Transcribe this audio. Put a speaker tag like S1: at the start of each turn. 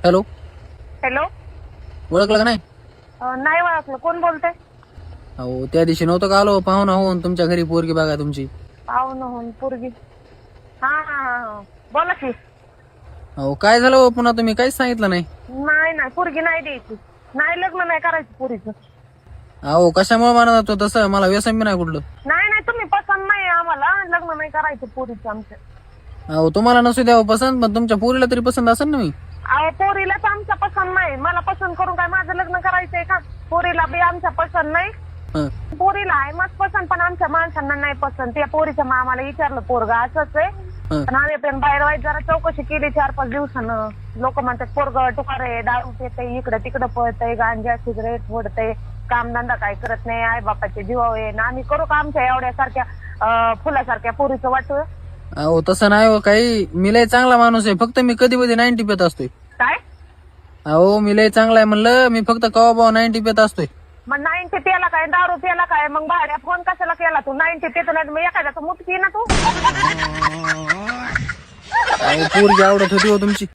S1: Hello,
S2: hello.
S1: ओळखलं का नाही?
S2: नाही ओळखलं. कोण बोलतंय?
S1: अहो त्या दिवशी नव्हतं का आलो पाहुणा होऊन तुमच्या घरी पोरगी बघा तुमची.
S2: पाहुण होऊन पोरगी. हा हा हा. बोला की.
S1: अहो काय झालं हो, पुन्हा तुम्ही काहीच सांगितलं नाही.
S2: नाही पोरगी नाही द्यायची. नाही, लग्न नाही करायचं पोरीचं.
S1: अहो कशामुळे म्हणत होतो तसं, मला व्यसन बी नाही कुठलं.
S2: नाही तुम्ही पसंत नाही आम्हाला, लग्न नाही करायचं पोरीचं आमच्या.
S1: अहो तुम्हाला नसू द्यावं पसंत, पण तुमच्या पोरीला तरी पसंत असेल ना. मी
S2: अहो पोरीलाच आमच्या पसंत नाही. मला पसंत करून काय माझं लग्न करायचंय का? पोरीला बी आमच्या पसंत नाही.
S1: हं.
S2: पोरीला आहे मस्त पसंत, पण आमच्या माणसांना नाही पसंत. त्या पोरीच्या मामाला विचारलं, पोरगा असंच आहे.
S1: हं.
S2: पण आम्ही पण बाहेर वाईट जरा चौकशी केली 4-5 दिवसानं. लोक म्हणतात पोरग टुकार आहे, दारू पितंय, इकडं तिकडं पळतंय, गांजा सिगरेट फोडतंय, कामधंदा काय करत नाही, आई बापाचे जीवावर आहे ना. आम्ही करू का आमच्या एवढ्यासारख्या फुलासारख्या पोरीचं वाटू?
S1: अहो तसं नाही हो काही, मी लय चांगला माणूस आहे, फक्त मी कधी कधी 90 पेत असतोय.
S2: काय?
S1: अहो मी लय चांगला आहे म्हणलं, मी फक्त कवा बावा 90 पेत असतोय.
S2: मग 90 प्याला काय, दारू प्याला काय? मग भाड्या फोन कशाला केला तू? 90 पेतो नाही मग एखाद्याचं मुठ पी ना तू.
S1: अहो पोरगी आवडत होती हो तुमची.